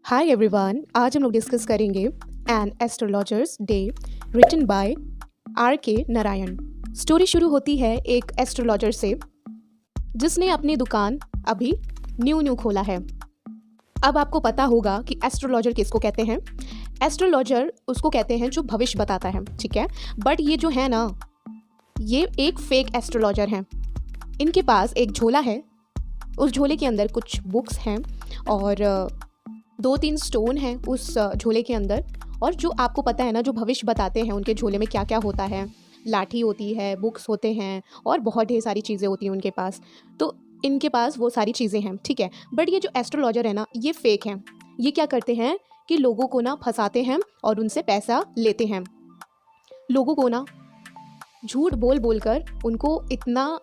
Hi everyone, आज हम लोग डिस्कस करेंगे an astrologer's day written by R.K. Narayan. Story शुरू होती है एक एस्ट्रोलॉजर से जिसने अपनी दुकान अभी न्यू खोला है। अब आपको पता होगा कि एस्ट्रोलॉजर किसको कहते हैं। एस्ट्रोलॉजर उसको कहते हैं जो भविष्य बताता है, ठीक है। बट ये जो है ना, ये एक फेक एस्ट्रोलॉजर हैं। इनके पास एक झोला है, उस झोले के अंदर कुछ बुक्स हैं और 2-3 स्टोन हैं उस झोले के अंदर। और जो आपको पता है ना, जो भविष्य बताते हैं उनके झोले में क्या क्या होता है, लाठी होती है, बुक्स होते हैं और बहुत ढेर सारी चीज़ें होती हैं उनके पास। तो इनके पास वो सारी चीज़ें हैं, ठीक है। बट ये जो एस्ट्रोलॉजर है ना, ये फेक हैं। ये क्या करते हैं कि लोगों को ना फंसाते हैं और उनसे पैसा लेते हैं। लोगों को ना झूठ बोल बोल कर उनको इतना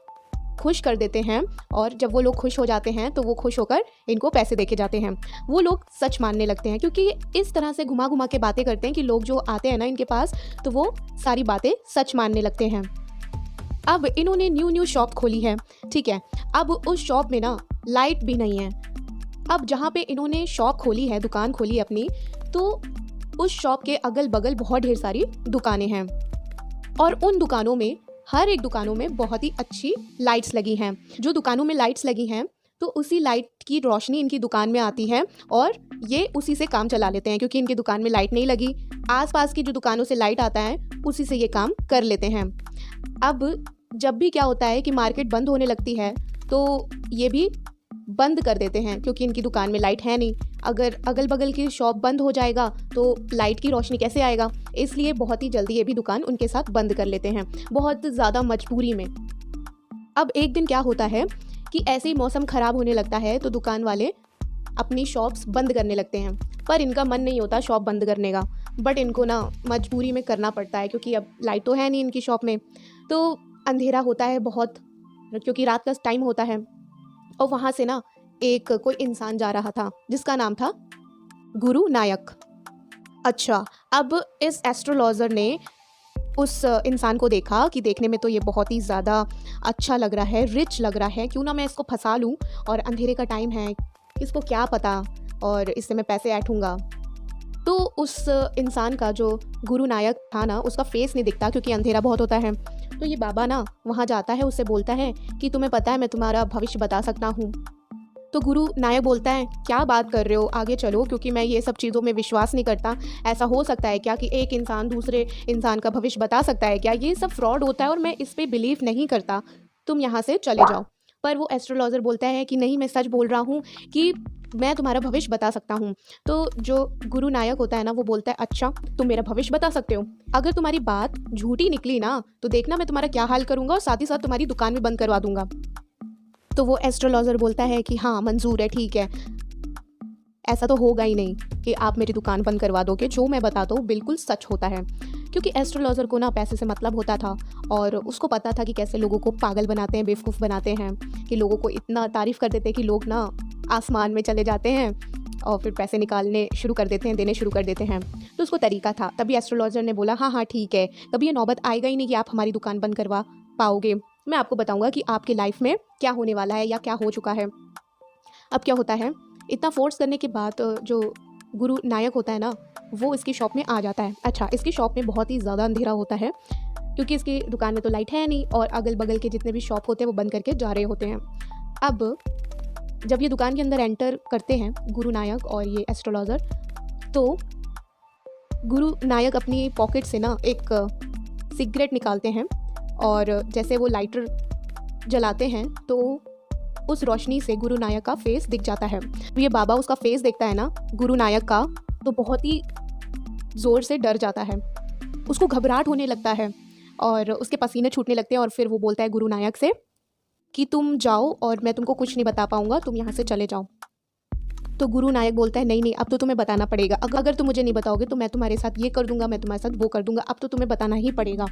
खुश कर देते हैं, और जब वो लोग खुश हो जाते हैं तो वो खुश होकर इनको पैसे देके जाते हैं। वो लोग सच मानने लगते हैं, क्योंकि इस तरह से घुमा घुमा के बातें करते हैं कि लोग जो आते हैं ना इनके पास, तो वो सारी बातें सच मानने लगते हैं। अब इन्होंने न्यू शॉप खोली है, ठीक है। अब उस शॉप में ना लाइट भी नहीं है। अब जहाँ पे इन्होंने शॉप खोली है, दुकान खोली अपनी, तो उस शॉप के अगल बगल बहुत ढेर सारी दुकानें हैं और उन दुकानों में, हर एक दुकानों में बहुत ही अच्छी लाइट्स लगी हैं। जो दुकानों में लाइट्स लगी हैं तो उसी लाइट की रोशनी इनकी दुकान में आती है और ये उसी से काम चला लेते हैं, क्योंकि इनकी दुकान में लाइट नहीं लगी। आसपास की जो दुकानों से लाइट आता है उसी से ये काम कर लेते हैं। अब जब भी क्या होता है कि मार्केट बंद होने लगती है तो ये भी बंद कर देते हैं, क्योंकि इनकी दुकान में लाइट है नहीं। अगर अगल बगल की शॉप बंद हो जाएगा तो लाइट की रोशनी कैसे आएगा, इसलिए बहुत ही जल्दी ये भी दुकान उनके साथ बंद कर लेते हैं, बहुत ज़्यादा मजबूरी में। अब एक दिन क्या होता है कि ऐसे ही मौसम ख़राब होने लगता है तो दुकान वाले अपनी शॉप्स बंद करने लगते हैं। पर इनका मन नहीं होता शॉप बंद करने का, बट इनको ना मजबूरी में करना पड़ता है, क्योंकि अब लाइट तो है नहीं इनकी शॉप में। तो अंधेरा होता है बहुत, क्योंकि रात का टाइम होता है। और वहाँ से ना एक कोई इंसान जा रहा था जिसका नाम था गुरु नायक। अच्छा, अब इस एस्ट्रोलॉजर ने उस इंसान को देखा कि देखने में तो ये बहुत ही ज़्यादा अच्छा लग रहा है, रिच लग रहा है, क्यों ना मैं इसको फंसा लूँ, और अंधेरे का टाइम है, इसको क्या पता, और इससे मैं पैसे ऐठूँगा। तो उस इंसान का, जो गुरु नायक था ना, उसका फेस नहीं दिखता क्योंकि अंधेरा बहुत होता है। तो ये बाबा ना वहाँ जाता है, उससे बोलता है कि तुम्हें पता है मैं तुम्हारा भविष्य बता सकता हूँ। तो गुरु नायक बोलता है, क्या बात कर रहे हो, आगे चलो, क्योंकि मैं ये सब चीज़ों में विश्वास नहीं करता। ऐसा हो सकता है क्या कि एक इंसान दूसरे इंसान का भविष्य बता सकता है क्या? ये सब फ्रॉड होता है और मैं इस पर बिलीव नहीं करता, तुम यहाँ से चले जाओ। पर वो एस्ट्रोलॉजर बोलता है कि नहीं, मैं सच बोल रहा हूँ कि मैं तुम्हारा भविष्य बता सकता हूँ। तो जो गुरु नायक होता है ना, वो बोलता है, अच्छा तुम मेरा भविष्य बता सकते हो, अगर तुम्हारी बात झूठी निकली ना तो देखना मैं तुम्हारा क्या हाल करूँगा, और साथ ही साथ तुम्हारी दुकान भी बंद करवा दूंगा। तो वो एस्ट्रोलॉजर बोलता है कि हाँ मंजूर है, ठीक है, ऐसा तो होगा ही नहीं कि आप मेरी दुकान बंद करवा दोगे, जो मैं बताता हूँ बिल्कुल सच होता है। क्योंकि एस्ट्रोलॉजर को ना पैसे से मतलब होता था, और उसको पता था कि कैसे लोगों को पागल बनाते हैं, बेवकूफ़ बनाते हैं, कि लोगों को इतना तारीफ़ कर देते हैं कि लोग ना आसमान में चले जाते हैं और फिर पैसे निकालने शुरू कर देते हैं, देने शुरू कर देते हैं। तो उसको तरीका था। तभी एस्ट्रोलॉजर ने बोला, हाँ हाँ ठीक है, कभी ये नौबत आएगा ही नहीं कि आप हमारी दुकान बंद करवा पाओगे। मैं आपको बताऊंगा कि आपकी लाइफ में क्या होने वाला है या क्या हो चुका है। अब क्या होता है, इतना फोर्स करने के बाद जो गुरु नायक होता है ना, वो इसकी शॉप में आ जाता है। अच्छा, इसकी शॉप में बहुत ही ज़्यादा अंधेरा होता है, क्योंकि इसकी दुकान में तो लाइट है नहीं, और अगल बगल के जितने भी शॉप होते हैं वो बंद करके जा रहे होते हैं। अब जब ये दुकान के अंदर एंटर करते हैं गुरु नायक और ये एस्ट्रोलॉजर, तो गुरु नायक अपनी पॉकेट से ना एक सिगरेट निकालते हैं, और जैसे वो लाइटर जलाते हैं तो उस रोशनी से गुरु नायक का फेस दिख जाता है। ये बाबा उसका फेस देखता है ना गुरु नायक का, तो बहुत ही ज़ोर से डर जाता है, उसको घबराहट होने लगता है और उसके पसीने छूटने लगते हैं। और फिर वो बोलता है गुरु नायक से कि तुम जाओ और मैं तुमको कुछ नहीं बता पाऊँगा, तुम यहाँ से चले जाओ। तो गुरु नायक बोलता है, नहीं नहीं, अब तो तुम्हें बताना पड़ेगा, अगर तुम मुझे नहीं बताओगे तो मैं तुम्हारे साथ ये कर दूंगा, मैं तुम्हारे साथ वो कर दूंगा, अब तो तुम्हें बताना ही पड़ेगा।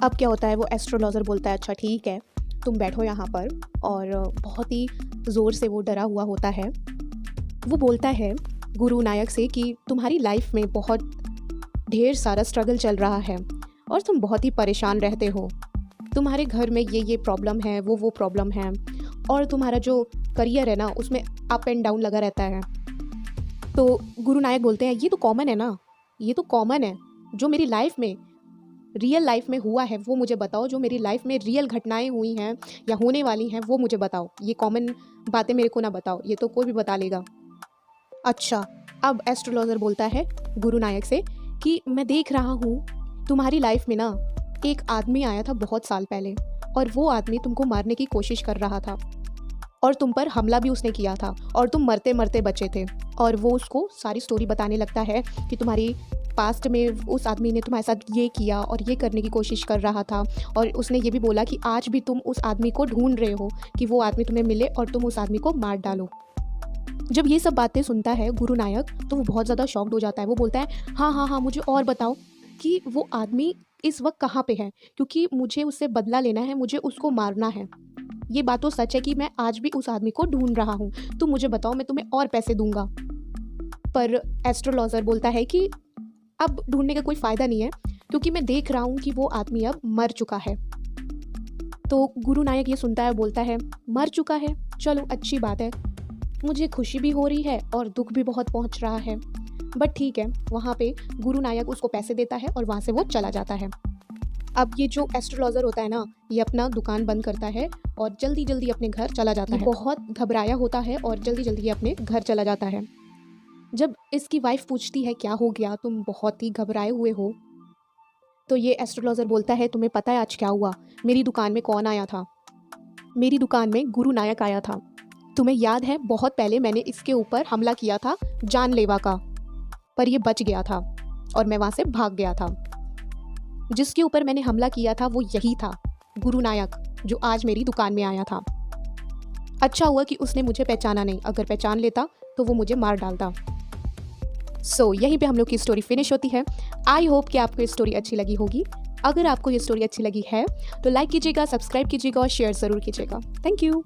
अब क्या होता है, वो एस्ट्रोलॉजर बोलता है, अच्छा ठीक है, तुम बैठो यहाँ पर, और बहुत ही ज़ोर से वो डरा हुआ होता है। वो बोलता है गुरु नायक से कि तुम्हारी लाइफ में बहुत ढेर सारा स्ट्रगल चल रहा है और तुम बहुत ही परेशान रहते हो, तुम्हारे घर में ये प्रॉब्लम है, वो प्रॉब्लम है, और तुम्हारा जो करियर है ना उसमें अप एंड डाउन लगा रहता है। तो गुरु नायक बोलते हैं ये तो कॉमन है ना, ये तो कॉमन है। जो मेरी लाइफ में रियल लाइफ में हुआ है वो मुझे बताओ, जो मेरी लाइफ में रियल घटनाएं हुई हैं या होने वाली हैं वो मुझे बताओ, ये कॉमन बातें मेरे को ना बताओ, ये तो कोई भी बता लेगा। अच्छा, अब एस्ट्रोलॉजर बोलता है गुरु नायक से कि मैं देख रहा हूँ तुम्हारी लाइफ में ना एक आदमी आया था बहुत साल पहले, और वो आदमी तुमको मारने की कोशिश कर रहा था और तुम पर हमला भी उसने किया था और तुम मरते मरते बचे थे। और वो उसको सारी स्टोरी बताने लगता है कि तुम्हारी पास्ट में उस आदमी ने तुम्हारे साथ ये किया और ये करने की कोशिश कर रहा था, और उसने ये भी बोला कि आज भी तुम उस आदमी को ढूंढ रहे हो कि वो आदमी तुम्हें मिले और तुम उस आदमी को मार डालो। जब ये सब बातें सुनता है गुरु नायक तो वो बहुत ज़्यादा शॉक्ड हो जाता है। वो बोलता है हाँ हाँ हाँ, मुझे और बताओ कि वो आदमी इस वक्त कहाँ पे है, क्योंकि मुझे उससे बदला लेना है, मुझे उसको मारना है। ये बात तो सच है कि मैं आज भी उस आदमी को ढूंढ रहा हूँ, तुम मुझे बताओ, मैं तुम्हें और पैसे दूंगा। पर एस्ट्रोलॉजर बोलता है कि अब ढूंढने का कोई फ़ायदा नहीं है, क्योंकि मैं देख रहा हूँ कि वो आदमी अब मर चुका है। तो गुरु नायक ये सुनता है, बोलता है मर चुका है, चलो अच्छी बात है, मुझे खुशी भी हो रही है और दुख भी बहुत पहुँच रहा है, बट ठीक है। वहाँ पे गुरु नायक उसको पैसे देता है और वहाँ से वो चला जाता है। अब ये जो एस्ट्रोलॉजर होता है ना, ये अपना दुकान बंद करता है और जल्दी जल्दी अपने घर चला जाता है। बहुत घबराया होता है और जल्दी जल्दी अपने घर चला जाता है। जब इसकी वाइफ पूछती है क्या हो गया, तुम बहुत ही घबराए हुए हो, तो ये एस्ट्रोलॉजर बोलता है तुम्हें पता है आज क्या हुआ, मेरी दुकान में कौन आया था? मेरी दुकान में गुरु नायक आया था। तुम्हें याद है बहुत पहले मैंने इसके ऊपर हमला किया था जानलेवा का, पर ये बच गया था और मैं वहाँ से भाग गया था। जिसके ऊपर मैंने हमला किया था वो यही था, गुरु नायक, जो आज मेरी दुकान में आया था। अच्छा हुआ कि उसने मुझे पहचाना नहीं, अगर पहचान लेता तो वो मुझे मार डालता। यहीं पे हम लोग की स्टोरी फिनिश होती है। आई होप कि आपको ये स्टोरी अच्छी लगी होगी। अगर आपको ये स्टोरी अच्छी लगी है तो लाइक कीजिएगा, सब्सक्राइब कीजिएगा और शेयर ज़रूर कीजिएगा। Thank you.